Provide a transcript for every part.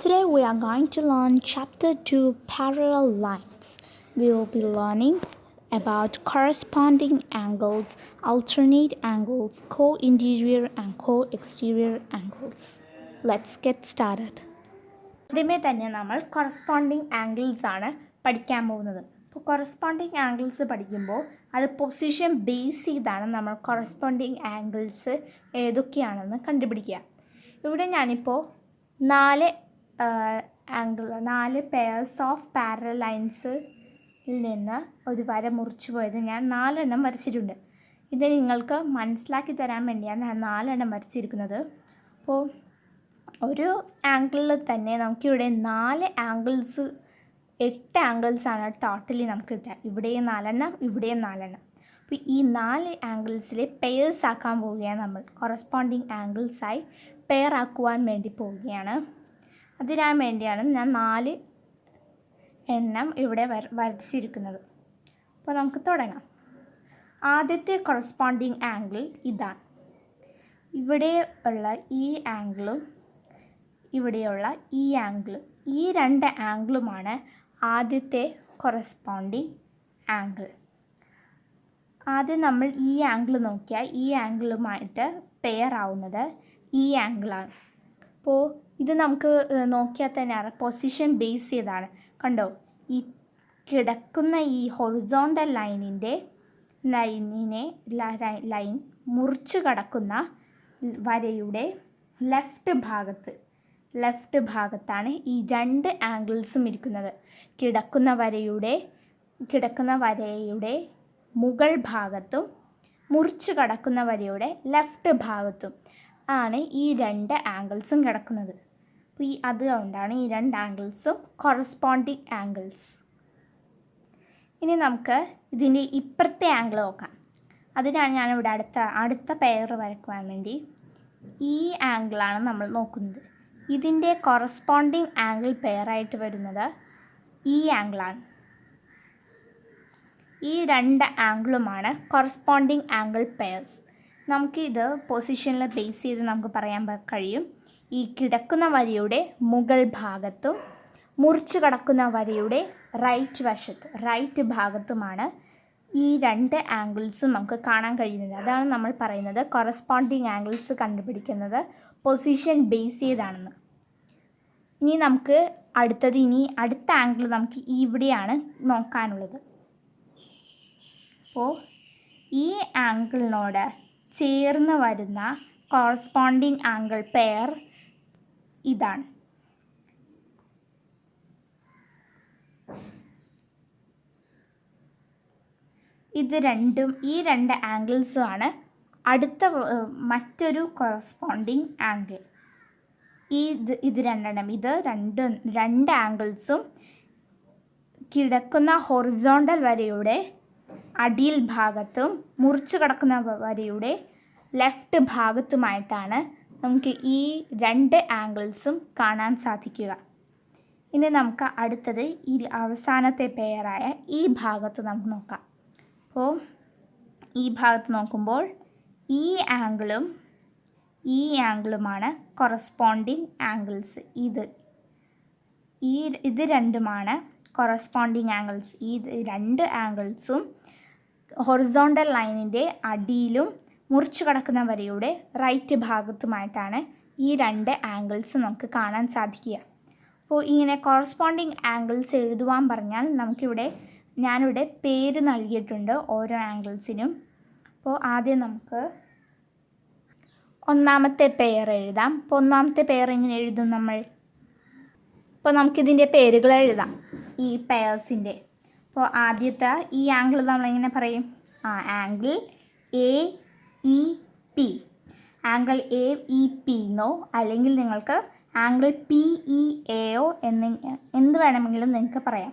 Today we are going to learn Chapter 2 Parallel Lines. We will be learning about corresponding angles, alternate angles, co-interior and co-exterior angles. Let's get started. ആദ്യമേ തന്നെ നമ്മൾ corresponding angles ആണ് പഠിക്കാൻ പോകുന്നത്. അപ്പോൾ corresponding angles പഠിക്കുമ്പോൾ അത് position base ചെയ്താണ് നമ്മൾ corresponding angles ഏതൊക്കെയാണെന്ന് കണ്ടുപിടിക്കുക. ഇവിടെ ഞാനിപ്പോൾ നാല് പെയർസ് ഓഫ് പാരലൽ ലൈൻസിൽ നിന്ന് ഒരു വര മുറിച്ചു പോയത് ഞാൻ 4 എണ്ണം വരച്ചിട്ടുണ്ട്. ഇത് നിങ്ങൾക്ക് മനസ്സിലാക്കി തരാൻ വേണ്ടിയാണ് ഞാൻ 4 എണ്ണം വരച്ചിരിക്കുന്നത്. അപ്പോൾ ഒരു ആംഗിളിൽ തന്നെ നമുക്കിവിടെ 8 ആംഗിൾസാണ് ടോട്ടലി നമുക്ക് കിട്ടുക. ഇവിടെയും 4 എണ്ണം, ഇവിടെയും 4 എണ്ണം. അപ്പോൾ ഈ 4 ആംഗിൾസിലെ പെയർസ് ആക്കാൻ പോവുകയാണ് നമ്മൾ. കൊറസ്പോണ്ടിങ് ആംഗിൾസായി പെയർ ആക്കുവാൻ വേണ്ടി പോവുകയാണ്. അതിനാൻ വേണ്ടിയാണ് ഞാൻ 4 എണ്ണം ഇവിടെ വരച്ചിരിക്കുന്നത്. അപ്പോൾ നമുക്ക് തുടങ്ങാം. ആദ്യത്തെ കൊറസ്പോണ്ടിങ് ആംഗിൾ ഇതാണ്. ഇവിടെ ഉള്ള ഈ ആംഗിളും ഇവിടെയുള്ള ഈ ആംഗിളും, ഈ 2 ആംഗിളുമാണ് ആദ്യത്തെ കൊറസ്പോണ്ടിങ് ആംഗിൾ. ആദ്യം നമ്മൾ ഈ ആംഗിൾ നോക്കിയാൽ ഈ ആംഗിളുമായിട്ട് പെയർ ആവുന്നത് ഈ ആംഗിളാണ്. അപ്പോൾ ഇത് നമുക്ക് നോക്കിയാൽ തന്നെ അറിയാം, പൊസിഷൻ ബേസ് ചെയ്താണ്. കണ്ടോ, ഈ കിടക്കുന്ന ഈ ഹൊറിസോണ്ടൽ ലൈൻ മുറിച്ച് കടക്കുന്ന വരയുടെ ലെഫ്റ്റ് ഭാഗത്താണ് ഈ 2 ആംഗിൾസും ഇരിക്കുന്നത്. കിടക്കുന്ന വരയുടെ മുകൾ ഭാഗത്തും മുറിച്ച് കടക്കുന്ന വരയുടെ ലെഫ്റ്റ് ഭാഗത്തും ആണ് ഈ 2 ആംഗിൾസും കിടക്കുന്നത്. അപ്പോൾ അതുകൊണ്ടാണ് ഈ 2 ആംഗിൾസും കൊറസ്പോണ്ടിങ് ആംഗിൾസ്. ഇനി നമുക്ക് ഇതിൻ്റെ ഇപ്പുറത്തെ ആംഗിൾ നോക്കാം. അതിനാണ് ഞാനിവിടെ അടുത്ത പെയർ വരയ്ക്കുവാൻ വേണ്ടി ഈ ആംഗിളാണ് നമ്മൾ നോക്കുന്നത്. ഇതിൻ്റെ കൊറസ്പോണ്ടിങ് ആംഗിൾ പെയറായിട്ട് വരുന്നത് ഈ ആംഗിളാണ്. ഈ 2 ആംഗിളുമാണ് കൊറസ്പോണ്ടിങ് ആംഗിൾ പെയർസ്. നമുക്കിത് പൊസിഷനിൽ ബേസ് ചെയ്ത് നമുക്ക് പറയാൻ കഴിയും. ഈ കിടക്കുന്ന വരയുടെ മുകൾ ഭാഗത്തും മുറിച്ച് കടക്കുന്ന വരയുടെ റൈറ്റ് ഭാഗത്തുമാണ് ഈ 2 ആംഗിൾസും നമുക്ക് കാണാൻ കഴിയുന്നത്. അതാണ് നമ്മൾ പറയുന്നത് കൊറസ്പോണ്ടിങ് ആംഗിൾസ് കണ്ടുപിടിക്കുന്നത് പൊസിഷൻ ബേസ് ചെയ്താണെന്ന്. ഇനി നമുക്ക് അടുത്ത ആംഗിൾ നമുക്ക് ഇവിടെയാണ് നോക്കാനുള്ളത്. അപ്പോൾ ഈ ആംഗിളിനോട് ചേർന്ന് വരുന്ന കോറസ്പോണ്ടിങ് ആംഗിൾ പെയർ ഇതാണ്. ഈ 2 ആംഗിൾസുമാണ് അടുത്ത മറ്റൊരു കോറസ്പോണ്ടിങ് ആംഗിൾ. ഇത് 2 ആംഗിൾസും കിടക്കുന്ന ഹൊറിസോണ്ടൽ വരയുടെ അടിയിൽ ഭാഗത്തും മുറിച്ച് കടക്കുന്ന വരയുടെ ലെഫ്റ്റ് ഭാഗത്തുമായിട്ടാണ് നമുക്ക് ഈ 2 ആംഗിൾസും കാണാൻ സാധിക്കുക. ഇനി നമുക്ക് അടുത്തത് ഈ അവസാനത്തെ പെയറായ ഈ ഭാഗത്ത് നമുക്ക് നോക്കാം. അപ്പോൾ ഈ ഭാഗത്ത് നോക്കുമ്പോൾ ഈ ആംഗിളുമാണ് കൊറസ്പോണ്ടിങ് ആംഗിൾസ്. ഇത് രണ്ടുമാണ് കൊറസ്പോണ്ടിങ് ആംഗിൾസ്. ഈ 2 ആംഗിൾസും ഹൊറിസോണ്ടൽ ലൈനിൻ്റെ അടിയിലും മുറിച്ച് കടക്കുന്ന വരയുടെ റൈറ്റ് ഭാഗത്തുമായിട്ടാണ് ഈ 2 ആംഗിൾസ് നമുക്ക് കാണാൻ സാധിക്കുക. അപ്പോൾ ഇങ്ങനെ കോറസ്പോണ്ടിങ് ആംഗിൾസ് എഴുതുവാൻ പറഞ്ഞാൽ ഞാനിവിടെ പേര് നൽകിയിട്ടുണ്ട് ഓരോ ആംഗിൾസിനും. അപ്പോൾ ആദ്യം നമുക്ക് ഒന്നാമത്തെ പെയർ എഴുതാം. അപ്പോൾ ഒന്നാമത്തെ പെയർ എങ്ങനെ എഴുതും നമ്മൾ? അപ്പോൾ നമുക്കിതിൻ്റെ പേരുകൾ എഴുതാം, ഈ പെയർസിൻ്റെ. അപ്പോൾ ആദ്യത്തെ ഈ ആംഗിൾ നമ്മളെങ്ങനെ പറയും? Angle AEP. ആംഗിൾ AEP എന്നോ അല്ലെങ്കിൽ നിങ്ങൾക്ക് ആംഗിൾ PEAO എന്ത് വേണമെങ്കിലും നിങ്ങൾക്ക് പറയാം.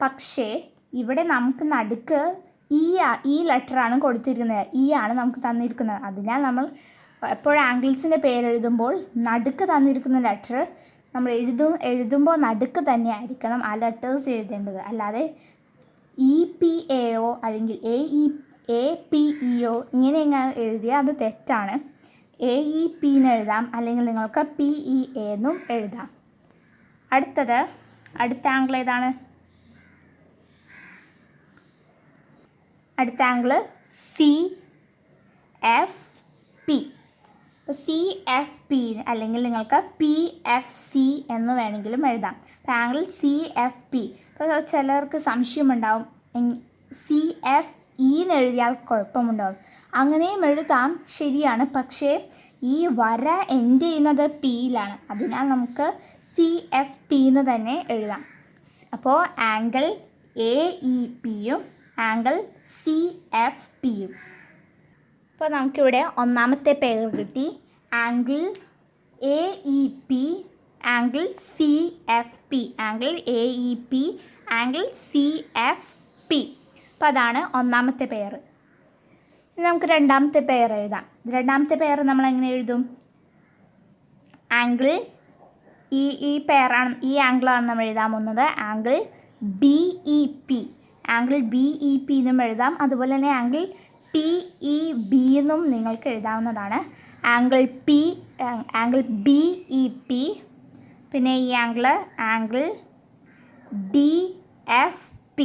പക്ഷേ ഇവിടെ നമുക്ക് നടുക്ക് ഈ ലെറ്ററാണ് കൊടുത്തിരിക്കുന്നത്, ആണ് നമുക്ക് തന്നിരിക്കുന്നത്. അതിനാൽ നമ്മൾ എപ്പോഴും ആംഗിൾസിൻ്റെ പേരെഴുതുമ്പോൾ നടുക്ക് തന്നിരിക്കുന്ന ലെറ്റർ നമ്മൾ എഴുതുമ്പോൾ നടുക്ക് തന്നെ ആയിരിക്കണം ആ ലെറ്റേഴ്സ് എഴുതേണ്ടത്. അല്ലാതെ EPAO അല്ലെങ്കിൽ APEO ഇങ്ങനെ എഴുതിയാൽ അത് തെറ്റാണ്. AEP എന്ന് എഴുതാം, അല്ലെങ്കിൽ നിങ്ങൾക്ക് PEA എന്നും എഴുതാം. അടുത്ത ആംഗിൾ ഏതാണ്? അടുത്ത ആംഗിൾ CFP. CFP അല്ലെങ്കിൽ നിങ്ങൾക്ക് PFC എന്ന് വേണമെങ്കിലും എഴുതാം. അപ്പോൾ ആംഗിൾ CFP. ഇപ്പോൾ ചിലർക്ക് സംശയമുണ്ടാവും, CFE എന്ന് എഴുതിയാൽ കുഴപ്പമുണ്ടാവും. അങ്ങനെയും എഴുതാം, ശരിയാണ്. പക്ഷേ ഈ വര എൻഡ് ചെയ്യുന്നത് Pയിലാണ്, അതിനാൽ നമുക്ക് CFP എന്ന് തന്നെ എഴുതാം. അപ്പോൾ ആംഗിൾ AEPയും ആംഗിൾ CFPയും. അപ്പോൾ നമുക്കിവിടെ ഒന്നാമത്തെ പെയർ കിട്ടി, angle AEP angle CFP, angle AEP angle CFP. അപ്പോൾ അതാണ് ഒന്നാമത്തെ പെയർ. നമുക്ക് രണ്ടാമത്തെ പെയർ എഴുതാം. രണ്ടാമത്തെ പെയർ നമ്മൾ എങ്ങനെ എഴുതും? ആംഗിൾ ഈ പെയറാണ്, ഈ ആംഗിളാണ് നമ്മൾ എഴുതാൻ പോകുന്നത്. ആംഗിൾ BEP, ആംഗിൾ BEP എന്നും എഴുതാം. അതുപോലെ തന്നെ ആംഗിൾ TEB എന്നും നിങ്ങൾക്ക് എഴുതാവുന്നതാണ്. ആംഗിൾ BEP, പിന്നെ ഈ ആംഗിൾ DFP.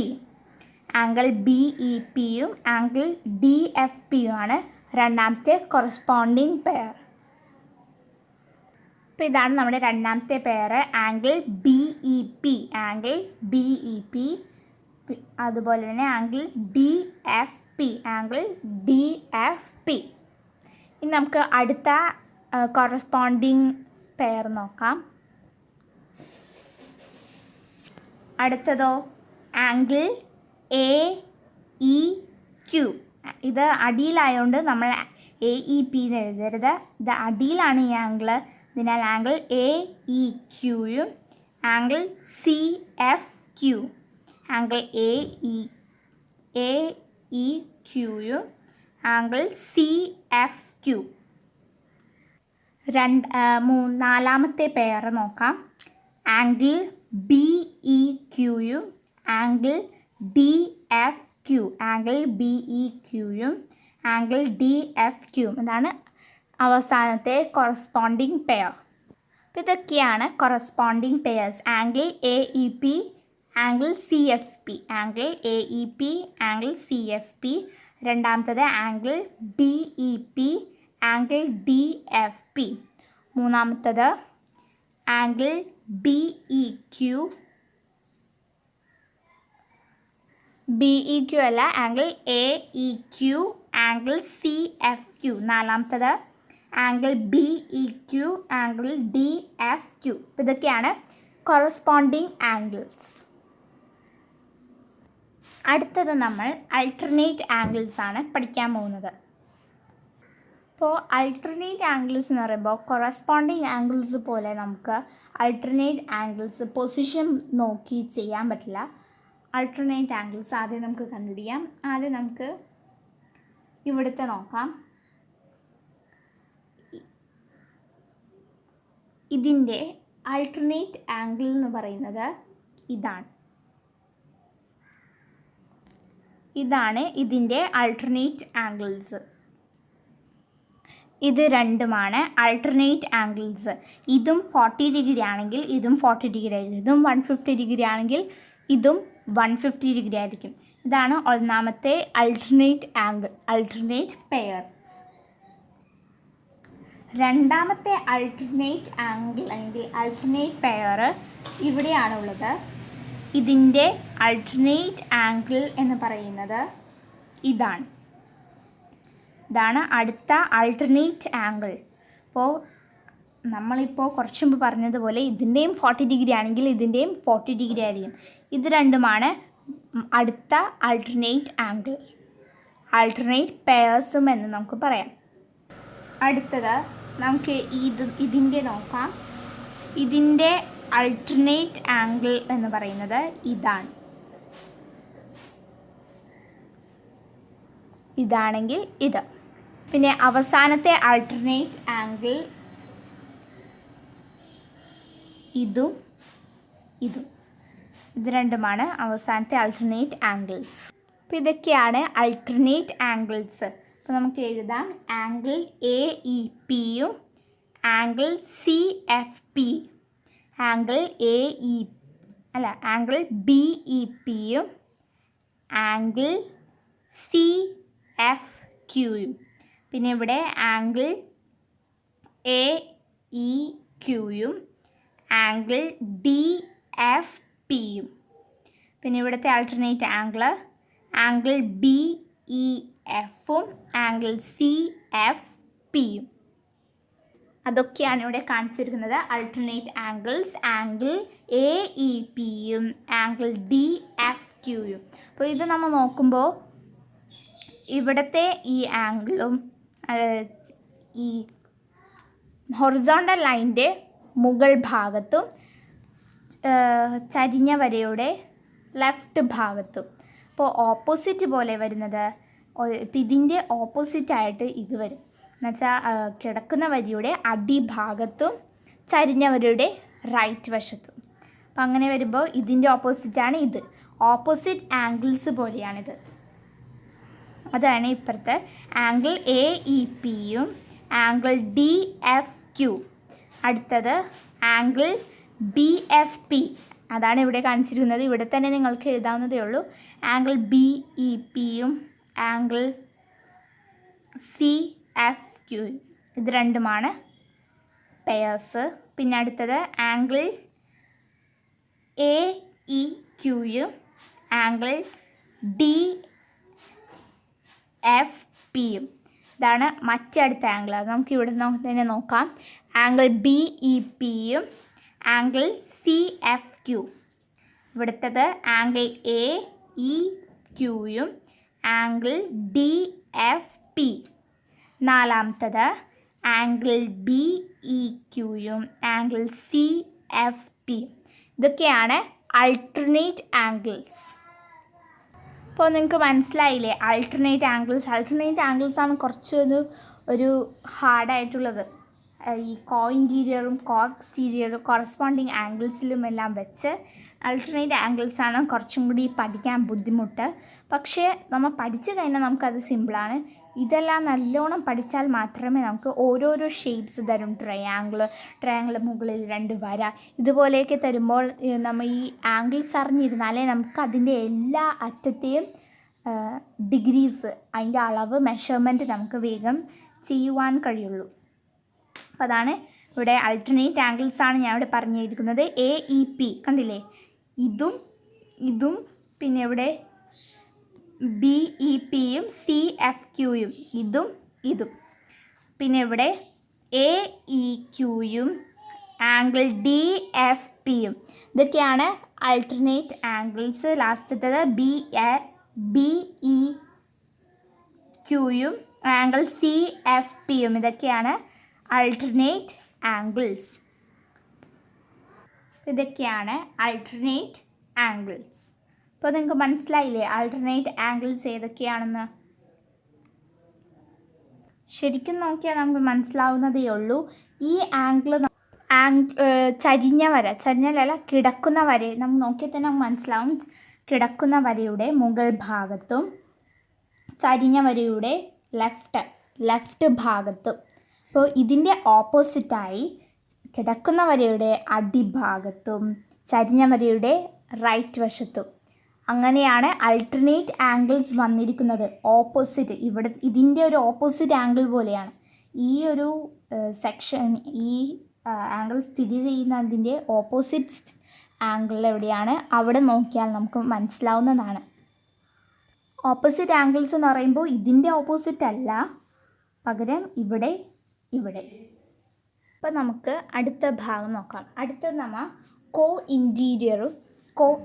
ആംഗിൾ BEPയും ആംഗിൾ DFPയുമാണ് രണ്ടാമത്തെ കൊറസ്പോണ്ടിങ് പെയർ. അപ്പോൾ ഇതാണ് നമ്മുടെ രണ്ടാമത്തെ pair, angle BEP, angle BEP. അതുപോലെ തന്നെ ആംഗിൾ DFP, ആംഗിൾ DFP. ഇനി നമുക്ക് അടുത്ത കൊറസ്പോണ്ടിങ് പെയർ നോക്കാം. അടുത്തതോ ആംഗിൾ AEQ. ഇത് അടിയിലായതുകൊണ്ട് നമ്മൾ AEP എന്ന് എഴുതരുത്, ഇത് അടിയിലാണ് ഈ ആംഗിൾ. അതിനാൽ ആംഗിൾ AEQയും ആംഗിൾ CFQ, ആംഗിൾ AEQയും ആംഗിൾ CFQ. നാലാമത്തെ പെയർ നോക്കാം. ആംഗിൾ BEQയും ആംഗിൾ DFQ, ആംഗിൾ BEQയും ആംഗിൾ DFQയും. ഇതാണ് അവസാനത്തെ കൊറസ്പോണ്ടിങ് പെയർ. അപ്പോൾ ഇതൊക്കെയാണ് corresponding pairs. Angle AEP angle CFP, angle AEP angle CFP. രണ്ടാമത്തത് ആംഗിൾ DEP ആംഗിൾ DFP. മൂന്നാമത്തത് ആംഗിൾ BEQ അല്ല, ആംഗിൾ AEQ ആംഗിൾ CFQ. നാലാമത്തത് ആംഗിൾ BEQ ആംഗിൾ DFQ. ഇതൊക്കെയാണ് കൊറസ്പോണ്ടിങ് ആംഗിൾസ്. അടുത്തത് നമ്മൾ അൾട്ടർനേറ്റ് ആംഗിൾസ് ആണ് പഠിക്കാൻ പോകുന്നത്. അപ്പോൾ അൾട്ടർനേറ്റ് ആംഗിൾസ് എന്ന് പറയുമ്പോൾ കൊറസ്പോണ്ടിങ് ആംഗിൾസ് പോലെ നമുക്ക് അൾട്ടർനേറ്റ് ആംഗിൾസ് പൊസിഷൻ നോക്കി ചെയ്യാൻ പറ്റില്ല. അൾട്ടർനേറ്റ് ആംഗിൾസ് ആദ്യം നമുക്ക് കണ്ടുപിടിക്കാം. ആദ്യം നമുക്ക് ഇവിടുത്തെ നോക്കാം. ഇതിൻ്റെ അൾട്ടർനേറ്റ് ആംഗിൾ എന്ന് പറയുന്നത് ഇതാണ് ഇതിൻ്റെ അൾട്ടർനേറ്റ് ആംഗിൾസ്. ഇത് രണ്ടുമാണ് അൾട്ടർനേറ്റ് ആംഗിൾസ്. ഇതും 40 ഡിഗ്രി ആണെങ്കിൽ ഇതും 40 ഡിഗ്രി ആയിരിക്കും, ഇതും 150 ഡിഗ്രി ആണെങ്കിൽ ഇതും 150 ഡിഗ്രി ആയിരിക്കും. ഇതാണ് ഒന്നാമത്തെ അൾട്ടർനേറ്റ് ആംഗിൾ, അൾട്ടർനേറ്റ് പെയർസ്. രണ്ടാമത്തെ അൾട്ടർനേറ്റ് ആംഗിൾ അല്ലെങ്കിൽ അൾട്ടർനേറ്റ് പെയർ ഇവിടെയാണുള്ളത്. ഇതിൻ്റെ അൾട്ടർനേറ്റ് ആംഗിൾ എന്ന് പറയുന്നത് ഇതാണ് അടുത്ത അൾട്ടർനേറ്റ് ആംഗിൾ. അപ്പോൾ നമ്മളിപ്പോൾ കുറച്ച് മുമ്പ് പറഞ്ഞതുപോലെ ഇതിൻ്റെയും 40 ഡിഗ്രി ആണെങ്കിൽ ഇതിൻ്റെയും 40 ഡിഗ്രി ആയിരിക്കും. ഇത് രണ്ടുമാണ് അടുത്ത അൾട്ടർനേറ്റ് ആംഗിൾ, അൾട്ടർനേറ്റ് പെയർസും എന്ന് നമുക്ക് പറയാം. അടുത്തത് നമുക്ക് ഇതിൻ്റെ നോക്കാം. ഇതിൻ്റെ അൾട്ടർനേറ്റ് ആംഗിൾ എന്ന് പറയുന്നത് ഇതാണെങ്കിൽ ഇത്. പിന്നെ അവസാനത്തെ അൾട്ടർനേറ്റ് ആംഗിൾ ഇതും ഇത് രണ്ടുമാണ് അവസാനത്തെ അൾട്ടർനേറ്റ് ആംഗിൾസ്. അപ്പോൾ ഇതൊക്കെയാണ് അൾട്ടർനേറ്റ് ആംഗിൾസ്. അപ്പോൾ അപ്പോൾ നമുക്ക് എഴുതാം ആംഗിൾ എ ഇ പിയും angle C F P, angle angle B E പിയും ആംഗിൾ സി എഫ് ക്യൂയും, പിന്നെ ഇവിടെ ആംഗിൾ എ ഇ ക്യൂയും ആംഗിൾ ഡി എഫ് പിയും, പിന്നെ ഇവിടുത്തെ ആൾട്ടർനേറ്റ് ആംഗിൾ ബി ഇ എഫും ആംഗിൾ സി എഫ് പിയും. അതൊക്കെയാണ് ഇവിടെ കാണിച്ചിരിക്കുന്നത് alternate angles, angle A E പിയും ആംഗിൾ ഡി എഫ് ക്യൂയും. അപ്പോൾ ഇത് നമ്മൾ നോക്കുമ്പോൾ ഇവിടുത്തെ ഈ ആംഗിളും ഈ ഹൊറിസോണ്ടൽ ലൈനിൻ്റെ മുകൾ ഭാഗത്തും ചരിഞ്ഞ വരയുടെ ലെഫ്റ്റ് ഭാഗത്തും, അപ്പോൾ ഓപ്പോസിറ്റ് പോലെ വരുന്നത്, ഇപ്പം ഇതിൻ്റെ ഓപ്പോസിറ്റായിട്ട് ഇത് വരും എന്നുവെച്ചാൽ കിടക്കുന്ന വരിയുടെ അടിഭാഗത്തും ചരിഞ്ഞ വരയുടെ റൈറ്റ് വശത്തും. അപ്പം അങ്ങനെ വരുമ്പോൾ ഇതിൻ്റെ ഓപ്പോസിറ്റാണ് ഇത്, ഓപ്പോസിറ്റ് ആംഗിൾസ് പോലെയാണിത്. അതാണ് ഇപ്പുറത്തെ ആംഗിൾ എ ഇ പിയും ആംഗിൾ ഡി എഫ് ക്യൂ. അടുത്തത് ആംഗിൾ ബി എഫ് പി, അതാണ് ഇവിടെ കാണിച്ചിരിക്കുന്നത്. ഇവിടെ തന്നെ നിങ്ങൾക്ക് എഴുതാവുന്നതേ ഉള്ളൂ. ആംഗിൾ ബി ഇ പിയും ആംഗിൾ സി എഫ് ക്യൂ, ഇത് രണ്ടുമാണ് പെയേഴ്സ്. പിന്നെ അടുത്തത് ആംഗിൾ എ ഇ ക്യൂയും ആംഗിൾ ഡി എഫ് പിയും, ഇതാണ് മറ്റടുത്ത ആംഗിൾ. അത് നമുക്ക് ഇവിടെ തന്നെ നോക്കാം. ആംഗിൾ ബി ഇ പിയും ആംഗിൾ സി എഫ് ക്യൂ. ഇവിടുത്തത് ആംഗിൾ എ ഇ ക്യൂയും ആംഗിൾ ഡി എഫ് പി. നാലാമത്തത് ആംഗിൾ ബി ഇ ക്യൂയും ആംഗിൾ സി എഫ് പി. ഇതൊക്കെയാണ് ആൾട്ടർനേറ്റ് ആംഗിൾസ്. അപ്പോൾ നിങ്ങൾക്ക് മനസ്സിലായില്ലേ ആൾട്ടർനേറ്റ് ആംഗിൾസ് ആണ് ഒരു ഹാർഡായിട്ടുള്ളത്. ഈ ഇൻറ്റീരിയറും എക്സ്റ്റീരിയറും കോറസ്പോണ്ടിങ് ആംഗിൾസിലും എല്ലാം വെച്ച് ആൾട്ടർനേറ്റ് ആംഗിൾസാണ് കുറച്ചും കൂടി പഠിക്കാൻ ബുദ്ധിമുട്ട്. പക്ഷേ നമ്മൾ പഠിച്ചു കഴിഞ്ഞാൽ നമുക്കത് സിമ്പിളാണ്. ഇതെല്ലാം നല്ലോണം പഠിച്ചാൽ മാത്രമേ നമുക്ക് ഓരോരോ ഷേപ്സ് തരും. ട്രയാങ്കിൾ മുകളിൽ 2 വര ഇതുപോലെയൊക്കെ തരുമ്പോൾ നമ്മൾ ഈ ആംഗിൾസ് അറിഞ്ഞിരുന്നാലേ നമുക്ക് അതിൻ്റെ എല്ലാ അറ്റത്തെയും ഡിഗ്രീസ്, അതിൻ്റെ അളവ്, മെഷർമെൻറ്റ് നമുക്ക് വേഗം ചെയ്യുവാൻ കഴിയുള്ളൂ. അപ്പോൾ അതാണ് ഇവിടെ ആൾട്ടർനേറ്റ് ആംഗിൾസാണ് ഞാൻ ഇവിടെ പറഞ്ഞിരിക്കുന്നത്. എ ഇ പി കണ്ടില്ലേ, ഇതും പിന്നെ ഇവിടെ ബി ഇ പിയും സി എഫ് ക്യൂയും ഇതും പിന്നെ ഇവിടെ എ ഇ ക്യൂയും ആംഗിൾ ഡി എഫ് പിയും, ഇതൊക്കെയാണ് ആൾട്ടർനേറ്റ് ആംഗിൾസ്. ലാസ്റ്റത്തത് ബി ഇ ക്യൂയും ആംഗിൾ സി എഫ് പിയും, ഇതൊക്കെയാണ് ആൾട്ടർനേറ്റ് ആംഗിൾസ്. ഇതൊക്കെയാണ് ആൾട്ടർനേറ്റ് ആംഗിൾസ്. അപ്പോൾ നിങ്ങൾക്ക് മനസ്സിലായില്ലേ ആൾട്ടർനേറ്റ് ആംഗിൾസ് ഏതൊക്കെയാണെന്ന്? ശരിക്കും നോക്കിയാൽ നമുക്ക് മനസ്സിലാവുന്നതേ ഉള്ളൂ. ഈ ചരിഞ്ഞല്ല കിടക്കുന്ന വര നമുക്ക് നോക്കിയാൽ തന്നെ നമുക്ക് മനസ്സിലാവും. കിടക്കുന്ന വരയുടെ മുകൾ ഭാഗത്തും ചരിഞ്ഞ വരയുടെ ലെഫ്റ്റ് ഭാഗത്തും. അപ്പോൾ ഇതിൻ്റെ ഓപ്പോസിറ്റായി കിടക്കുന്ന വരയുടെ അടിഭാഗത്തും ചരിഞ്ഞ വരയുടെ റൈറ്റ് വശത്തും. അങ്ങനെയാണ് ആൾട്ടർനേറ്റ് ആംഗിൾസ് വന്നിരിക്കുന്നത്. ഓപ്പോസിറ്റ്, ഇവിടെ ഇതിൻ്റെ ഒരു ഓപ്പോസിറ്റ് ആംഗിൾ പോലെയാണ് ഈ ഒരു സെക്ഷൻ. ഈ ആംഗിൾ സ്ഥിതി ചെയ്യുന്നതിൻ്റെ ഓപ്പോസിറ്റ് ആംഗിൾ എവിടെയാണ്, അവിടെ നോക്കിയാൽ നമുക്ക് മനസ്സിലാവുന്നതാണ്. ഓപ്പോസിറ്റ് ആംഗിൾസ് എന്ന് പറയുമ്പോൾ ഇതിൻ്റെ ഓപ്പോസിറ്റ് അല്ല, പകരം ഇവിടെ. അപ്പോൾ നമുക്ക് അടുത്ത ഭാഗം നോക്കാം. അടുത്തത് നമ്മൾ ഇൻറ്റീരിയറും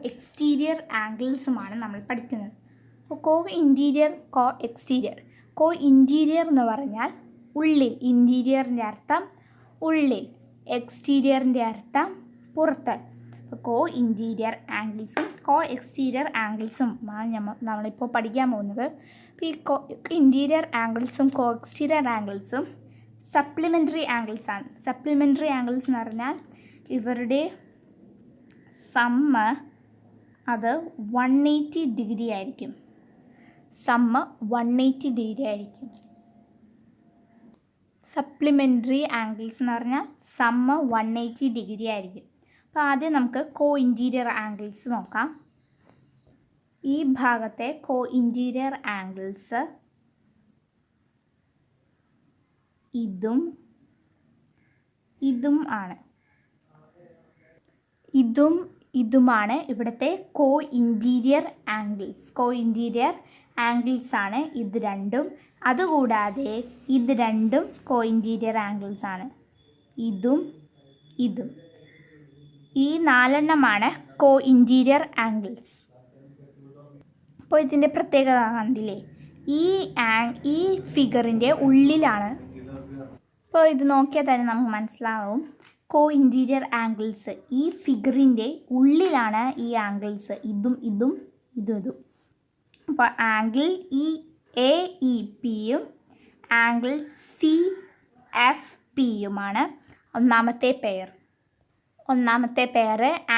എക്സ്റ്റീരിയർ ആംഗിൾസുമാണ് നമ്മൾ പഠിക്കുന്നത്. അപ്പോൾ എക്സ്റ്റീരിയർ എന്ന് പറഞ്ഞാൽ ഉള്ളിൽ, ഇൻറ്റീരിയറിൻ്റെ അർത്ഥം ഉള്ളിൽ, എക്സ്റ്റീരിയറിൻ്റെ അർത്ഥം പുറത്ത്. അപ്പോൾ ഇൻറ്റീരിയർ ആംഗിൾസും എക്സ്റ്റീരിയർ ആംഗിൾസും ആണ് നമ്മളിപ്പോൾ പഠിക്കാൻ പോകുന്നത്. അപ്പോൾ ഈ ഇൻറ്റീരിയർ ആംഗിൾസും എക്സ്റ്റീരിയർ ആംഗിൾസും സപ്ലിമെൻ്ററി ആംഗിൾസ് ആണ്. സപ്ലിമെൻ്ററി ആംഗിൾസ് എന്ന് പറഞ്ഞാൽ ഇവരുടെ സമ്മ് അത് 180 ഡിഗ്രി ആയിരിക്കും. സപ്ലിമെൻ്ററി ആംഗിൾസ് എന്ന് പറഞ്ഞാൽ സമ്മ് 180 ഡിഗ്രി ആയിരിക്കും. അപ്പോൾ ആദ്യം നമുക്ക് കോ ഇൻറ്റീരിയർ ആംഗിൾസ് നോക്കാം. ഈ ഭാഗത്തെ കോ ഇൻറ്റീരിയർ ആംഗിൾസ് ഇതുമാണ് ഇവിടുത്തെ കോ ഇൻറ്റീരിയർ ആംഗിൾസ് ആണ് ഇത് രണ്ടും. അതുകൂടാതെ ഇത് രണ്ടും കോ ഇൻറ്റീരിയർ ആംഗിൾസ് ആണ്, ഇതും. ഈ 4 എണ്ണമാണ് കോ ഇൻറ്റീരിയർ ആംഗിൾസ്. അപ്പോൾ ഇതിൻ്റെ പ്രത്യേകത കണ്ടില്ലേ, ഈ ഫിഗറിൻ്റെ ഉള്ളിലാണ്. അപ്പോൾ ഇത് നോക്കിയാൽ തന്നെ നമുക്ക് മനസ്സിലാവും കോ ഇൻറ്റീരിയർ ആംഗിൾസ് ഈ ഫിഗറിൻ്റെ ഉള്ളിലാണ്. ഈ ആംഗിൾസ് ഇതും. അപ്പോൾ ആംഗിൾ എ ഇ പിയും ആംഗിൾ സി എഫ് പിയുമാണ് ഒന്നാമത്തെ pair.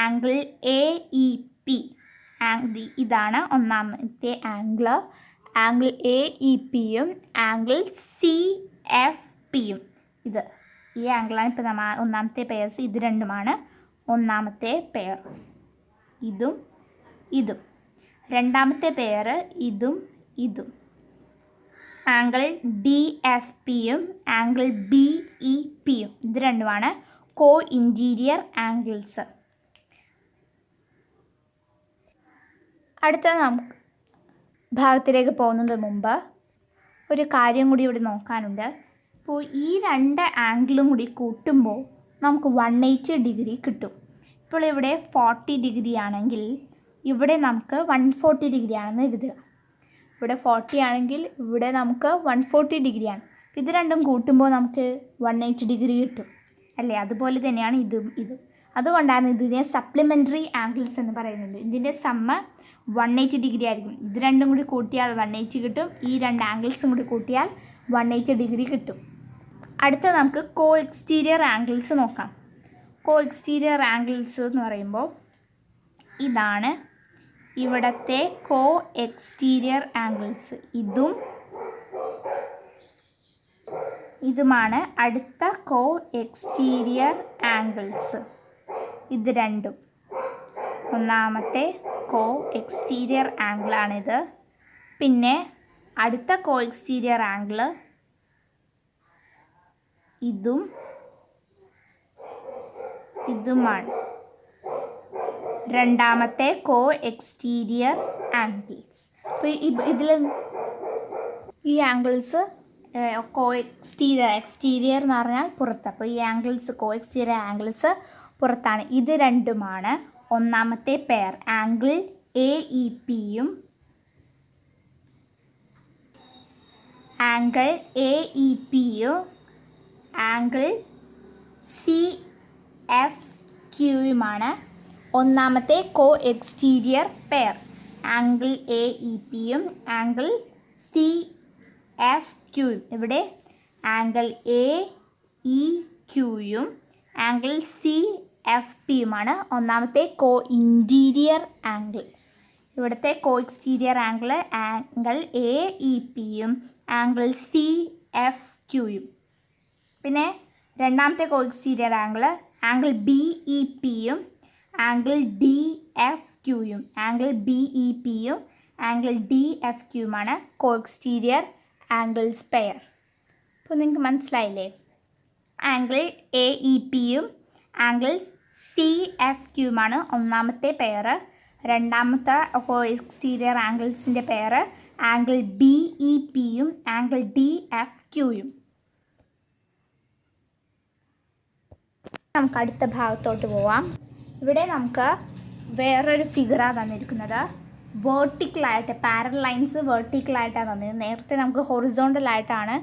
Angle A E P, ഇതാണ് ഒന്നാമത്തെ ആംഗിൾ എ ഇ പിയും ആംഗിൾ സി എഫ് പിയും. ഈ ആംഗിളാണ് ഇപ്പോൾ നമ്മൾ ഒന്നാമത്തെ പെയർസ്. ഇത് രണ്ടുമാണ് ഒന്നാമത്തെ പെയർ, ഇതും. രണ്ടാമത്തെ പെയർ ഇതും. ആംഗിൾ ഡി എഫ് പിയും ആംഗിൾ ബി ഇ പിയും. ഇത് രണ്ടുമാണ് കോ ഇൻറ്റീരിയർ ആംഗിൾസ്. അടുത്ത നമുക്ക് ഭാഗത്തിലേക്ക് പോകുന്നതിന് മുമ്പ് ഒരു കാര്യം കൂടി ഇവിടെ നോക്കാനുണ്ട്. അപ്പോൾ ഈ 2 ആംഗിളും കൂടി കൂട്ടുമ്പോൾ നമുക്ക് 180 ഡിഗ്രി കിട്ടും. ഇപ്പോൾ ഇവിടെ 40 ഡിഗ്രി ആണെങ്കിൽ ഇവിടെ നമുക്ക് 140 ഡിഗ്രി ആണെന്ന് കരുതുക. ഇവിടെ 40 ആണെങ്കിൽ ഇവിടെ നമുക്ക് 140 ഡിഗ്രിയാണ്. ഇത് രണ്ടും കൂട്ടുമ്പോൾ നമുക്ക് 180 ഡിഗ്രി കിട്ടും അല്ലേ? അതുപോലെ തന്നെയാണ് ഇതും. അതുകൊണ്ടാണ് ഇതിനെ സപ്ലിമെൻ്ററി ആംഗിൾസ് എന്ന് പറയുന്നത്. ഇതിൻ്റെ സമ്മ് 180 ഡിഗ്രി ആയിരിക്കും. ഇത് രണ്ടും കൂടി കൂട്ടിയാൽ 180 കിട്ടും. ഈ 2 ആംഗിൾസും കൂടി കൂട്ടിയാൽ 180 ഡിഗ്രി കിട്ടും. അടുത്ത നമുക്ക് കോ എക്സ്റ്റീരിയർ ആംഗിൾസ് നോക്കാം. കോ എക്സ്റ്റീരിയർ ആംഗിൾസ് എന്ന് പറയുമ്പോൾ ഇതാണ് ഇവിടത്തെ കോ എക്സ്റ്റീരിയർ ആംഗിൾസ്. ഇതുമാണ് അടുത്ത കോ എക്സ്റ്റീരിയർ ആംഗിൾസ്. ഇത് രണ്ടും ഒന്നാമത്തെ കോ എക്സ്റ്റീരിയർ ആംഗിളാണിത്. പിന്നെ അടുത്ത കോ എക്സ്റ്റീരിയർ ആംഗിൾ ഇതുമാണ് രണ്ടാമത്തെ കോ എക്സ്റ്റീരിയർ ആംഗിൾസ്. അപ്പോൾ ഇതിൽ ഈ ആംഗിൾസ് കോ എക്സ്റ്റീരിയർ എന്ന് പറഞ്ഞാൽ പുറത്ത്. അപ്പോൾ ഈ ആംഗിൾസ് കോ എക്സ്റ്റീരിയർ ആംഗിൾസ് പുറത്താണ്. ഇത് രണ്ടുമാണ് ഒന്നാമത്തെ പെയർ. ആംഗിൾ എ ഇ പിയും ആംഗിൾ സി എഫ് ക്യൂയുമാണ് ഒന്നാമത്തെ co exterior pair. Angle A E പിയും ആംഗിൾ സി എഫ് ക്യൂയും. ഇവിടെ ആംഗിൾ എ ഇ ക്യൂയും ആംഗിൾ സി എഫ് പിയുമാണ് ഒന്നാമത്തെ കോ ഇൻറ്റീരിയർ ആംഗിൾ. ഇവിടുത്തെ co exterior angle A E പിയും ആംഗിൾ സി എഫ് ക്യൂയും. പിന്നെ രണ്ടാമത്തെ co exterior angle B E പിയും ആംഗിൾ ഡി എഫ് ക്യൂയും. ആംഗിൾ ബി ഇ പിയും ആംഗിൾ ഡി എഫ് ക്യൂയുമാണ് കോ എക്സ്റ്റീരിയർ ആംഗിൾസ് പെയർ. അപ്പോൾ നിങ്ങൾക്ക് മനസ്സിലായില്ലേ? ആംഗിൾ എ ഇ പിയും ആംഗിൾ സി എഫ് ക്യൂയുമാണ് ഒന്നാമത്തെ പെയർ. രണ്ടാമത്തെ കോ എക്സ്റ്റീരിയർ ആംഗിൾസിൻ്റെ പെയർ ആംഗിൾ ബി ഇ പിയും ആംഗിൾ ഡി എഫ് ക്യൂയും. നമുക്ക് അടുത്ത ഭാഗത്തോട്ട് പോവാം. ഇവിടെ നമുക്ക് വേറൊരു ഫിഗറാണ് തന്നിരിക്കുന്നത്. വേർട്ടിക്കലായിട്ട് പാരലൽ ലൈൻസ് വേർട്ടിക്കലായിട്ടാണ് തന്നത്. നേരത്തെ നമുക്ക് ഹൊറിസോണ്ടലായിട്ടാണ്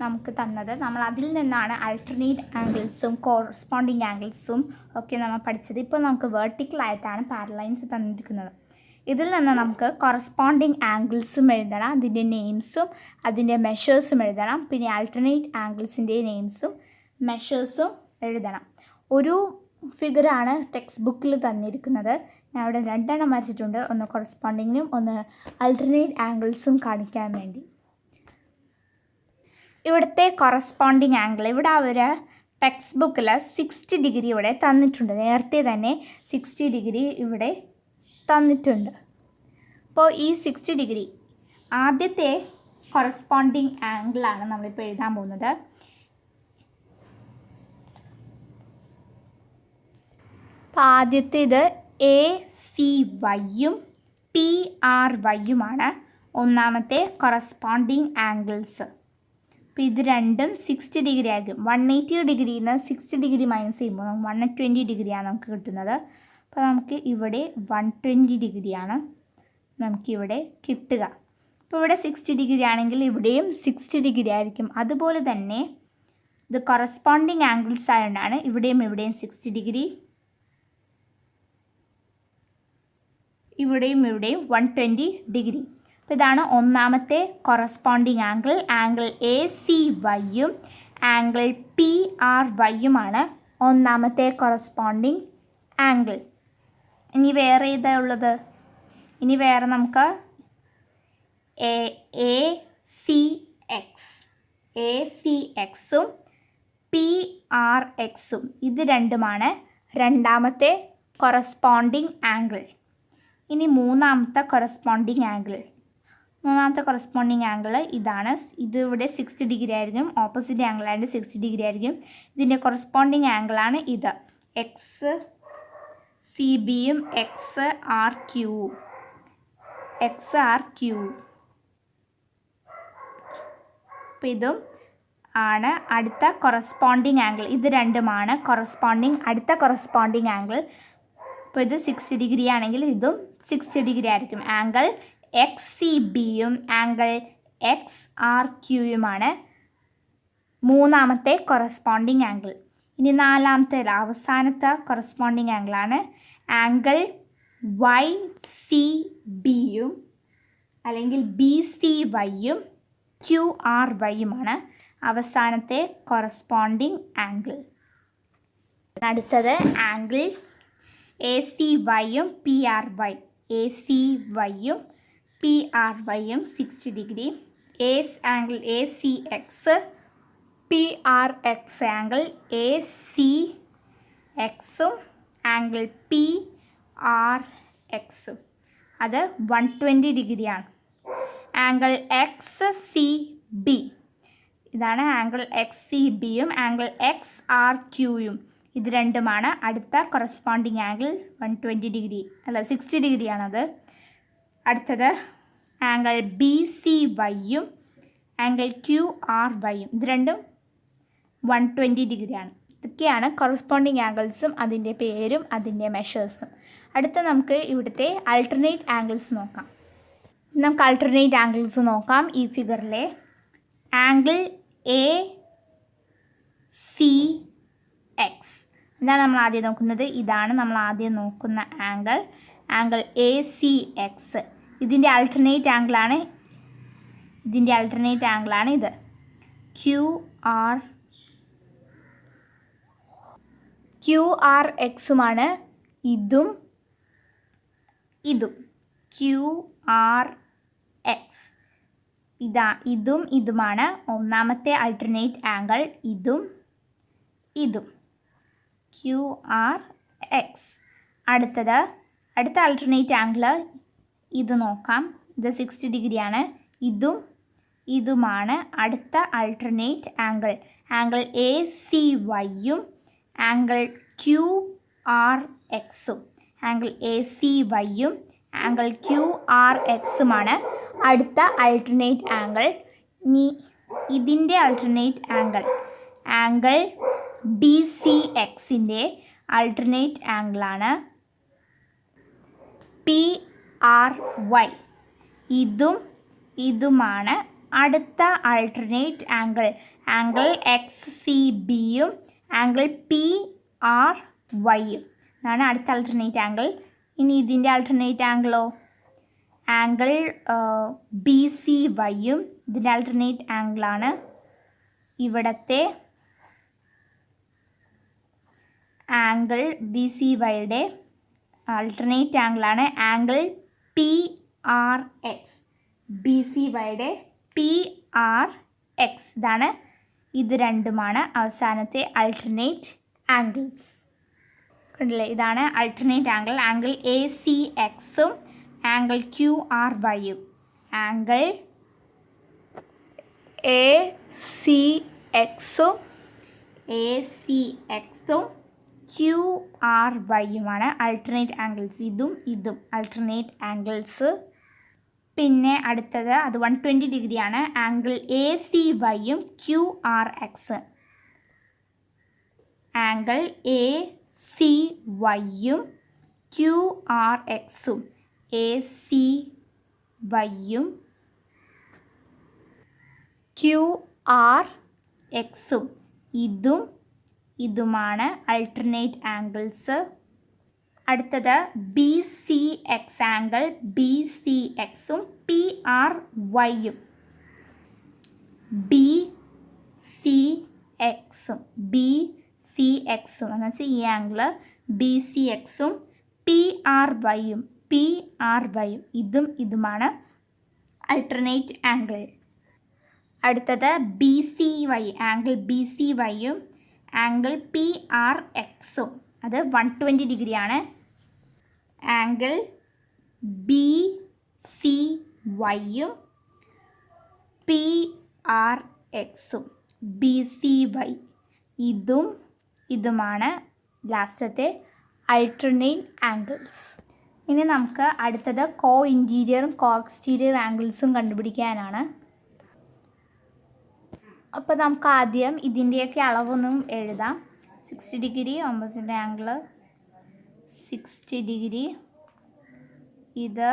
നമുക്ക് തന്നത്. നമ്മൾ അതിൽ നിന്നാണ് ആൾട്ടർനേറ്റ് ആംഗിൾസും കോറസ്പോണ്ടിങ് ആംഗിൾസും ഒക്കെ നമ്മൾ പഠിച്ചത്. ഇപ്പോൾ നമുക്ക് വേർട്ടിക്കലായിട്ടാണ് പാരലൽ ലൈൻസ് തന്നിരിക്കുന്നത്. ഇതിൽ നിന്ന് നമുക്ക് കോറസ്പോണ്ടിങ് ആംഗിൾസും എഴുതണം, അതിൻ്റെ നെയിംസും അതിൻ്റെ മെഷേഴ്സും എഴുതണം. പിന്നെ ആൾട്ടർനേറ്റ് ആംഗിൾസിൻ്റെ നെയിംസും മെഷേഴ്സും എഴുതണം. ഒരു ഫിഗറാണ് ടെക്സ്റ്റ് ബുക്കിൽ തന്നിരിക്കുന്നത്. ഞാൻ അവിടെ 2 എണ്ണം വരച്ചിട്ടുണ്ട്. ഒന്ന് കോറസ്പോണ്ടിങ്ങിനും ഒന്ന് ആൾട്ടർനേറ്റ് ആംഗിൾസും കാണിക്കാൻ വേണ്ടി. ഇവിടുത്തെ കൊറസ്പോണ്ടിങ് ആംഗിൾ ഇവിടെ അവർ ടെക്സ്റ്റ് ബുക്കിൽ 60 ഡിഗ്രി ഇവിടെ തന്നിട്ടുണ്ട്. നേരത്തെ തന്നെ 60 ഡിഗ്രി ഇവിടെ തന്നിട്ടുണ്ട്. അപ്പോൾ ഈ 60 ഡിഗ്രി ആദ്യത്തെ കൊറസ്പോണ്ടിങ് ആംഗിളാണ് നമ്മളിപ്പോൾ എഴുതാൻ പോകുന്നത്. അപ്പോൾ ആദ്യത്തേത് ACYയും PRYയുമാണ് ഒന്നാമത്തെ കൊറസ്പോണ്ടിങ് ആംഗിൾസ്. അപ്പോൾ ഇത് രണ്ടും 60 ഡിഗ്രി ആയിരിക്കും. 180 ഡിഗ്രിയിൽ നിന്ന് 60 ഡിഗ്രി മൈനസ് ചെയ്യുമ്പോൾ 120 ഡിഗ്രിയാണ് നമുക്ക് കിട്ടുന്നത്. അപ്പോൾ നമുക്ക് ഇവിടെ 120 ഡിഗ്രിയാണ് നമുക്കിവിടെ കിട്ടുക. അപ്പോൾ ഇവിടെ 60 ഡിഗ്രി ആണെങ്കിൽ ഇവിടെയും 60 ഡിഗ്രി ആയിരിക്കും. അതുപോലെ തന്നെ ഇത് കൊറസ്പോണ്ടിങ് ആംഗിൾസ് ആയതുകൊണ്ടാണ് ഇവിടെയും 60 ഡിഗ്രി, ഇവിടെയും 120 ഡിഗ്രി. അപ്പോൾ ഇതാണ് ഒന്നാമത്തെ കൊറസ്പോണ്ടിങ് ആംഗിൾ ACYയും ആംഗിൾ PRYയുമാണ് ഒന്നാമത്തെ കൊറസ്പോണ്ടിങ് ആംഗിൾ. ഇനി വേറെ ഏതാ ഉള്ളത്? ഇനി വേറെ നമുക്ക് ACXും PRXും ഇത് രണ്ടുമാണ് രണ്ടാമത്തെ കൊറസ്പോണ്ടിങ് ആംഗിൾ. ഇനി മൂന്നാമത്തെ കൊറസ്പോണ്ടിങ് ആംഗിൾ ഇതാണ്. ഇത് ഇവിടെ 60 ഡിഗ്രി ആയിരിക്കും. ഓപ്പോസിറ്റ് ആംഗിൾ ആയിട്ട് 60 ഡിഗ്രി ആയിരിക്കും. ഇതിൻ്റെ കൊറസ്പോണ്ടിങ് ആംഗിളാണ് ഇത്. XCBയും XRQവും. അപ്പോൾ ഇതും ആണ് അടുത്ത കൊറസ്പോണ്ടിങ് ആംഗിൾ. ഇത് രണ്ടുമാണ് അടുത്ത കൊറസ്പോണ്ടിങ് ആംഗിൾ. അപ്പോൾ ഇത് 60 ഡിഗ്രി ആണെങ്കിൽ ഇതും 60 ഡിഗ്രി ആയിരിക്കും. ആംഗിൾ XCBയും ആംഗിൾ XRQയുമാണ് മൂന്നാമത്തെ കൊറസ്പോണ്ടിങ് ആംഗിൾ. ഇനി നാലാമത്തെ അവസാനത്തെ കൊറസ്പോണ്ടിങ് ആംഗിളാണ് ആംഗിൾ YCBയും അല്ലെങ്കിൽ BCYയും QRYയുമാണ് അവസാനത്തെ കൊറസ്പോണ്ടിങ് ആംഗിൾ. അടുത്തത് ആംഗിൾ ACYയും PRYയും 60 degree. Angle ACX, PRX angle ACXും ആംഗിൾ PRXും അത് 120 ഡിഗ്രിയാണ്. ആംഗിൾ XCB ഇതാണ് ആംഗിൾ XCBയും ആംഗിൾ XRQയും ഇത് രണ്ടുമാണ് അടുത്ത കൊറസ്പോണ്ടിങ് ആംഗിൾ. 60 ഡിഗ്രിയാണത്. അടുത്തത് ആംഗിൾ BCYയും ആംഗിൾ QRYയും ഇത് രണ്ടും 120 ഡിഗ്രിയാണ്. ഇതൊക്കെയാണ് കൊറസ്പോണ്ടിങ് ആംഗിൾസും അതിൻ്റെ പേരും അതിൻ്റെ മെഷേഴ്സും. അടുത്ത നമുക്ക് ഇവിടുത്തെ ആൾട്ടർനേറ്റ് ആംഗിൾസ് നോക്കാം. ഈ ഫിഗറിലെ ആംഗിൾ ACX ഇതാണ് നമ്മൾ ആദ്യം നോക്കുന്നത്. ഇതാണ് നമ്മൾ ആദ്യം നോക്കുന്ന ആംഗിൾ ACX. ഇതിൻ്റെ ആൾട്ടർനേറ്റ് ആംഗിളാണ് ഇത്. QRXുമാണ് ഇതും QRX ഇതുമാണ് ഒന്നാമത്തെ ആൾട്ടർനേറ്റ് ആംഗിൾ. ഇതും QRX. അടുത്ത ആൾട്ടർനേറ്റ് ആംഗിൾ ഇത് നോക്കാം. ഇത് 60 ഡിഗ്രിയാണ്. ഇതുമാണ് അടുത്ത ആൾട്ടർനേറ്റ് ആംഗിൾ. ആംഗിൾ ACYയും ആംഗിൾ QRXും ആംഗിൾ QRXുമാണ് അടുത്ത ആൾട്ടർനേറ്റ് ആംഗിൾ. ഇനി ഇതിൻ്റെ ആൾട്ടർനേറ്റ് ആംഗിൾ BCXൻ്റെ ആൾട്ടർനേറ്റ് ആംഗിളാണ് PRY. ഇതുമാണ് അടുത്ത ആൾട്ടർനേറ്റ് ആംഗിൾ. ആംഗിൾ XCBയും ആംഗിൾ PRYയും ഇതാണ് അടുത്ത ആൾട്ടർനേറ്റ് ആംഗിൾ. ഇനി ഇതിൻ്റെ ആൾട്ടർനേറ്റ് ആംഗിളോ ആംഗിൾ BCYയും ഇതിൻ്റെ ആൾട്ടർനേറ്റ് ആംഗിളാണ് ഇവിടത്തെ ആംഗിൾ BCYയുടെ ആൾട്ടർനേറ്റ് ആംഗിളാണ് ആംഗിൾ PRX. BCYയുടെ PRX എക്സ്. ഇതാണ്, ഇത് രണ്ടുമാണ് അവസാനത്തെ അൾട്ടർനേറ്റ് ആംഗിൾസ്. കണ്ടില്ലേ, ഇതാണ് alternate angle. Angle A C എക്സും ആംഗിൾ ക്യു ആർ വൈയും. ആംഗിൾ എ സി എക്സും ക്യു ആർ വൈയുമാണ് അൾട്ടർനേറ്റ് ആംഗിൾസ്. ഇതും അൾട്ടർനേറ്റ് ആംഗിൾസ്. പിന്നെ അടുത്തത് അത് 120 ഡിഗ്രിയാണ്. ആംഗിൾ എ സി വൈയും Q R X. Angle A C വൈയും ക്യു ആർ എക്സും. എ സി വൈയും ക്യു ആർ എക്സും ഇതുമാണ് അൾട്ടർനേറ്റ് ആംഗിൾസ്. അടുത്തത് B C X. Angle B C എക്സും പി ആർ വൈയും. ബി സി എക്സും എന്ന് വെച്ചാൽ ഈ ആംഗിള് ബി സി എക്സും പി ആർ വൈയും. ഇതുമാണ് അൾട്ടർനേറ്റ് ആംഗിൾ. അടുത്തത് B C Y. Angle B C വൈയും ആംഗിൾ പി ആർ എക്സും. അത് 120 ഡിഗ്രിയാണ്. ആംഗിൾ ബി സി വൈയും പി ആർ എക്സും. ബി സി വൈ ഇതുമാണ് ലാസ്റ്റത്തെ അൾട്ടർനേറ്റ് ആംഗിൾസ്. ഇനി നമുക്ക് അടുത്തത് കോ ഇൻറ്റീരിയറും കോ എക്സ്റ്റീരിയർ ആംഗിൾസും കണ്ടുപിടിക്കാനാണ്. അപ്പോൾ നമുക്ക് ആദ്യം ഇതിൻ്റെയൊക്കെ അളവൊന്നും എഴുതാം. 60 ഡിഗ്രി ഓപ്പോസിറ്റ് ആംഗിൾ 60 ഡിഗ്രി. ഇത്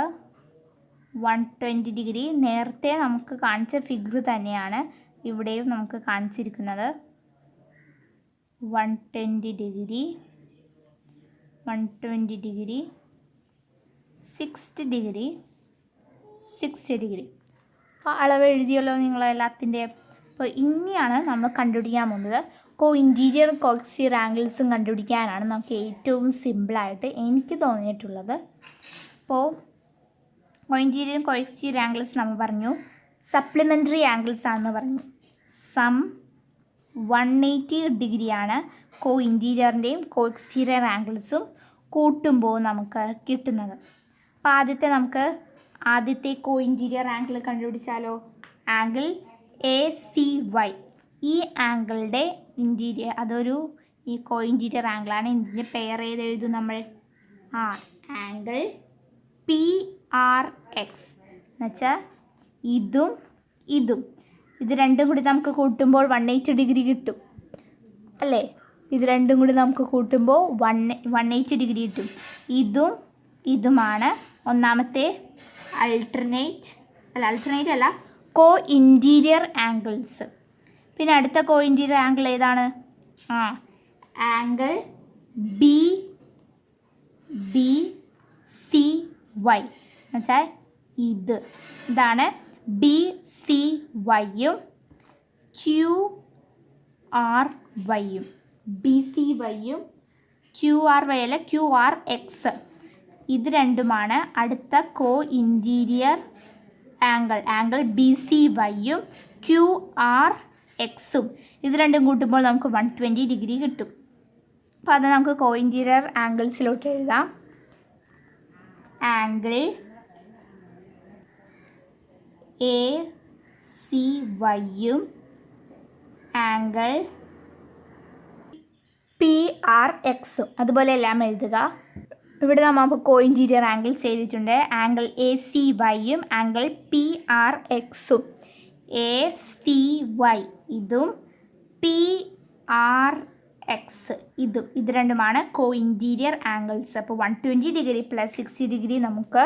120 ഡിഗ്രി. നേരത്തെ നമുക്ക് കാണിച്ച ഫിഗർ തന്നെയാണ് ഇവിടെയും നമുക്ക് കാണിച്ചിരിക്കുന്നത്. 120 ഡിഗ്രി 60 ഡിഗ്രി 60 ഡിഗ്രി. അപ്പോൾ അളവ് എഴുതിയല്ലോ നിങ്ങളെല്ലാത്തിൻ്റെയും. അപ്പോൾ ഇനിയാണ് നമ്മൾ കണ്ടുപിടിക്കാൻ പോകുന്നത് കോ ഇൻറ്റീരിയറും കോ എക്സ്റ്റീരിയർ ആംഗിൾസും കണ്ടുപിടിക്കാനാണ് നമുക്ക് ഏറ്റവും സിമ്പിളായിട്ട് എനിക്ക് തോന്നിയിട്ടുള്ളത്. അപ്പോൾ കോ ഇൻറ്റീരിയറും കോ എക്സ്റ്റീരിയർ ആംഗിൾസ് നമ്മൾ പറഞ്ഞു സപ്ലിമെൻ്ററി ആംഗിൾസ് ആണെന്ന് പറഞ്ഞു. സം 180 ഡിഗ്രിയാണ് കോ ഇൻറ്റീരിയറിൻ്റെയും കോ എക്സ്റ്റീരിയർ ആംഗിൾസും കൂട്ടുമ്പോൾ നമുക്ക് കിട്ടുന്നത്. അപ്പോൾ ആദ്യത്തെ കോ ഇൻറ്റീരിയർ ആംഗിൾ കണ്ടുപിടിച്ചാലോ. Angle A C Y. ഈ ആംഗിളുടെ ഇൻറ്റീരിയർ ഈ കോ ഇൻറ്റീരിയർ ആംഗിളാണ്. ഇതിൻ്റെ പെയർ എഴുതും നമ്മൾ. ആംഗിൾ പി ആർ എക്സ് എന്നുവെച്ചാൽ ഇത് രണ്ടും കൂടി നമുക്ക് കൂട്ടുമ്പോൾ 180 ഡിഗ്രി കിട്ടും അല്ലേ. ഇത് രണ്ടും കൂടി നമുക്ക് കൂട്ടുമ്പോൾ 180 ഡിഗ്രി കിട്ടും. ഇതുമാണ് ഒന്നാമത്തെ അൾട്ടർനേറ്റ് അല്ല കോ ഇൻറ്റീരിയർ ആംഗിൾസ്. പിന്നെ അടുത്ത കോ ഇൻറ്റീരിയർ ആംഗിൾ ഏതാണ്? ആംഗിൾ ബി സി വൈ എന്നുവെച്ചാൽ ഇതാണ് ബി സി വൈയും ക്യു ആർ വൈയും. ബി സി വൈയും ക്യു ആർ വൈ അല്ല ക്യു ആർ എക്സ്. ഇത് രണ്ടുമാണ് അടുത്ത co interior angle B C വൈയും ക്യു ആർ എക്സും. ഇത് രണ്ടും കൂട്ടുമ്പോൾ നമുക്ക് 120 ഡിഗ്രി കിട്ടും. അപ്പോൾ അത് നമുക്ക് കോ ഇൻറ്റീരിയർ ആംഗിൾസിലോട്ട് എഴുതാം. ആംഗിൾ എ സി വൈയും ആംഗിൾ പി ആർ എക്സും അതുപോലെ എല്ലാം എഴുതുക. ഇവിടെ നമ്മൾ കോ ഇൻറ്റീരിയർ ആംഗിൾസ് ചെയ്തിട്ടുണ്ട്. ആംഗിൾ എ സി വൈയും ആംഗിൾ പി ആർ എക്സും. എ സി വൈ ഇതും പി ആർ എക്സ് ഇത് രണ്ടുമാണ് കോ ഇൻറ്റീരിയർ ആംഗിൾസ്. അപ്പോൾ 120 ഡിഗ്രി പ്ലസ് 60 ഡിഗ്രി നമുക്ക്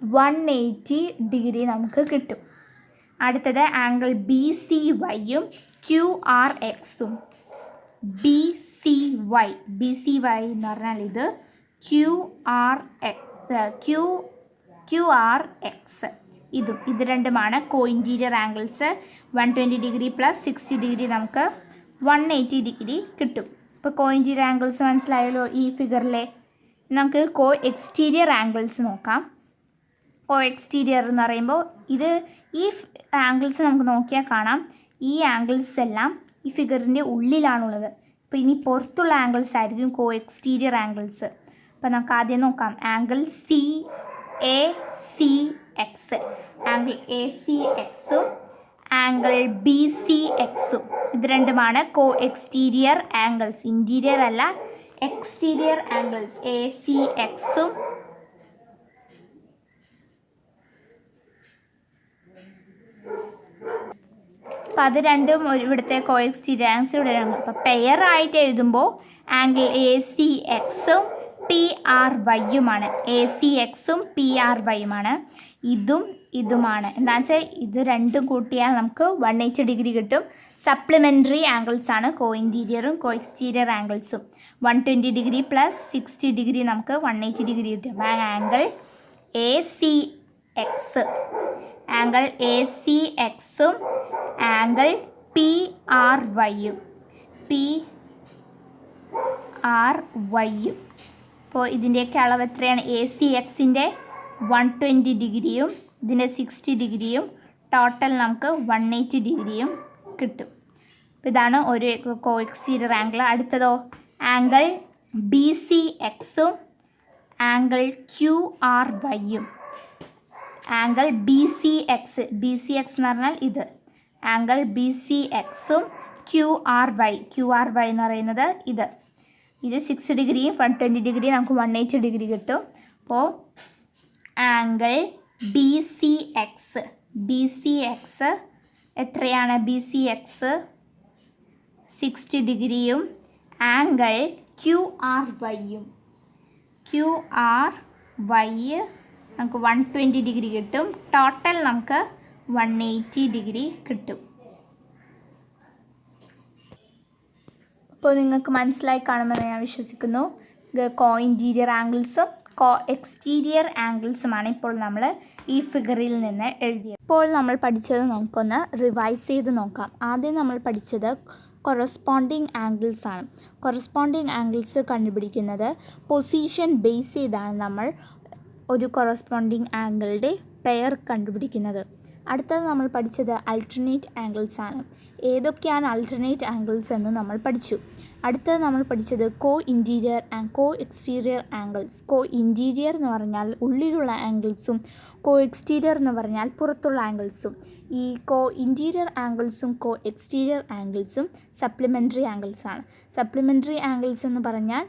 180 ഡിഗ്രി നമുക്ക് കിട്ടും. അടുത്തത് ആംഗിൾ ബി സി വൈയും ക്യു ആർ എക്സും. ബി സി വൈ എന്ന് പറഞ്ഞാൽ ഇത് ക്യു ആർ എക്സ് ഇത് രണ്ടുമാണ് co interior angles. 120 degree plus 60 degree നമുക്ക് 180 ഡിഗ്രി കിട്ടും. ഇപ്പോൾ കോ ഇൻറ്റീരിയർ ആംഗിൾസ് മനസ്സിലായല്ലോ ഈ ഫിഗറിലെ. നമുക്ക് കോ എക്സ്റ്റീരിയർ ആംഗിൾസ് നോക്കാം. കോ എക്സ്റ്റീരിയർ എന്ന് പറയുമ്പോൾ ഈ ആംഗിൾസ് നമുക്ക് നോക്കിയാൽ കാണാം. ഈ ആംഗിൾസ് എല്ലാം ഈ ഫിഗറിൻ്റെ ഉള്ളിലാണുള്ളത്. അപ്പോൾ ഇനി പുറത്തുള്ള ആംഗിൾസ് ആയിരിക്കും കോ എക്സ്റ്റീരിയർ ആംഗിൾസ്. അപ്പോൾ നമുക്ക് ആദ്യം നോക്കാം. Angle C A C X, angle A C എക്സും ആംഗിൾ ബി സി എക്സും ഇത് രണ്ടുമാണ് കോ എക്സ്റ്റീരിയർ ആംഗിൾസ്. ഇൻറ്റീരിയർ അല്ല, എക്സ്റ്റീരിയർ ആംഗിൾസ്. എ സി എക്സും അപ്പം അത് രണ്ടും ഇവിടുത്തെ കോ എക്സ്റ്റീരിയർ ആംഗിൾസ് ഇവിടെ ആണ്. അപ്പോൾ പെയർ ആയിട്ട് എഴുതുമ്പോൾ ആംഗിൾ എ സി എക്സും പി ആർ വൈയുമാണ്. എ സി എക്സും പി ആർ വൈയുമാണ്. ഇതും ഇതുമാണ്. എന്താണെന്ന് വെച്ചാൽ ഇത് രണ്ടും കൂട്ടിയാൽ നമുക്ക് 180 ഡിഗ്രി കിട്ടും. സപ്ലിമെൻ്ററി ആംഗിൾസ് ആണ് കോ ഇൻറ്റീരിയറും കോ എക്സ്റ്റീരിയർ ആംഗിൾസും. 120 ഡിഗ്രി പ്ലസ് 60 ഡിഗ്രി നമുക്ക് 180 ഡിഗ്രി കിട്ടും. Angle A C X, angle A C എക്സും ആംഗിൾ പി ആർ വൈയും, പി ആർ വൈയും. അപ്പോൾ ഇതിൻ്റെയൊക്കെ അളവ് എത്രയാണ്? എ സി എക്സിൻ്റെ 120 ഡിഗ്രിയും ഇതിൻ്റെ 60 ഡിഗ്രിയും ടോട്ടൽ നമുക്ക് 180 ഡിഗ്രിയും കിട്ടും. അപ്പോൾ ഇതാണ് ഒരു കോ എക്സ്റ്റീരിയർ ആംഗിൾ. അടുത്തതോ ആംഗിൾ ബി സി എക്സും ആംഗിൾ ക്യു ആർ വൈയും. Angle B C X, B C X എന്ന് പറഞ്ഞാൽ ഇത്, ആംഗിൾ ബി സി എക്സും ക്യു ആർ വൈ എന്ന് പറയുന്നത് ഇത് 60 ഡിഗ്രിയും 120 ഡിഗ്രിയും നമുക്ക് 180 ഡിഗ്രി കിട്ടും. അപ്പോൾ ആംഗിൾ ബി സി എക്സ് എത്രയാണ്? ബി സി എക്സ് 60 ഡിഗ്രിയും ആംഗിൾ ക്യു ആർ വൈ നമുക്ക് 120 ഡിഗ്രി കിട്ടും. ടോട്ടൽ നമുക്ക് 180 ഡിഗ്രി കിട്ടും. അപ്പോൾ നിങ്ങൾക്ക് മനസ്സിലായി കാണുമെന്ന് ഞാൻ വിശ്വസിക്കുന്നു. കോ ഇൻറ്റീരിയർ ആംഗിൾസും കോ എക്സ്റ്റീരിയർ ആംഗിൾസുമാണ് ഇപ്പോൾ നമ്മൾ ഈ ഫിഗറിൽ നിന്ന് എഴുതിയത്. ഇപ്പോൾ നമ്മൾ പഠിച്ചത് നമുക്കൊന്ന് റിവൈസ് ചെയ്ത് നോക്കാം. ആദ്യം നമ്മൾ പഠിച്ചത് കൊറസ്പോണ്ടിങ് ആംഗിൾസ് ആണ്. കൊറസ്പോണ്ടിങ് ആംഗിൾസ് കണ്ടുപിടിക്കുന്നത് പൊസിഷൻ ബേസ് ചെയ്താണ് നമ്മൾ ഒരു കൊറസ്പോണ്ടിങ് ആംഗിളുടെ പെയർ കണ്ടുപിടിക്കുന്നത്. അടുത്തത് നമ്മൾ പഠിച്ചത് അൾട്ടർനേറ്റ് ആംഗിൾസ് ആണ്. ഏതൊക്കെയാണ് അൾട്ടർനേറ്റ് ആംഗിൾസ് എന്ന് നമ്മൾ പഠിച്ചു. അടുത്തത് നമ്മൾ പഠിച്ചത് co interior and co exterior angles. Co interior എന്ന് പറഞ്ഞാൽ ഉള്ളിലുള്ള ആംഗിൾസും കോ എക്സ്റ്റീരിയർ എന്ന് പറഞ്ഞാൽ പുറത്തുള്ള ആംഗിൾസും. ഈ കോ ഇൻറ്റീരിയർ ആംഗിൾസും കോ എക്സ്റ്റീരിയർ ആംഗിൾസും സപ്ലിമെൻ്ററി ആംഗിൾസ് ആണ്. സപ്ലിമെൻ്ററി ആംഗിൾസ് എന്ന് പറഞ്ഞാൽ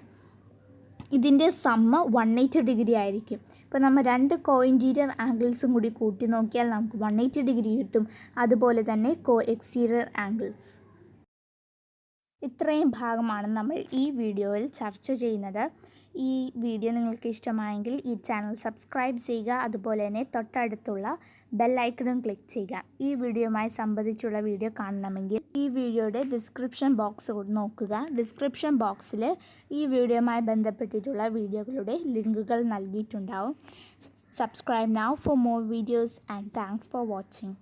ഇതിൻ്റെ സമ്മ് 180 ഡിഗ്രി ആയിരിക്കും. ഇപ്പോൾ നമ്മൾ രണ്ട് കോ ഇൻറ്റീരിയർ ആംഗിൾസും കൂടി കൂട്ടി നോക്കിയാൽ നമുക്ക് 180 ഡിഗ്രി കിട്ടും. അതുപോലെ തന്നെ കോ എക്സ്റ്റീരിയർ ആംഗിൾസ്. ഇത്രയും ഭാഗമാണ് നമ്മൾ ഈ വീഡിയോയിൽ ചർച്ച ചെയ്യുന്നത്. ഈ വീഡിയോ നിങ്ങൾക്ക് ഇഷ്ടമായെങ്കിൽ ഈ ചാനൽ സബ്സ്ക്രൈബ് ചെയ്യുക. അതുപോലെ തന്നെ തൊട്ടടുത്തുള്ള ബെൽ ഐക്കണും ക്ലിക്ക് ചെയ്യുക. ഈ വീഡിയോയുമായി സംബന്ധിച്ചുള്ള വീഡിയോ കാണണമെങ്കിൽ ഈ വീഡിയോയുടെ ഡിസ്ക്രിപ്ഷൻ ബോക്സ് നോക്കുക. ഡിസ്ക്രിപ്ഷൻ ബോക്സിൽ ഈ വീഡിയോയുമായി ബന്ധപ്പെട്ടിട്ടുള്ള വീഡിയോകളുടെ ലിങ്കുകൾ നൽകിയിട്ടുണ്ടാവും. Subscribe now for more videos and thanks for watching.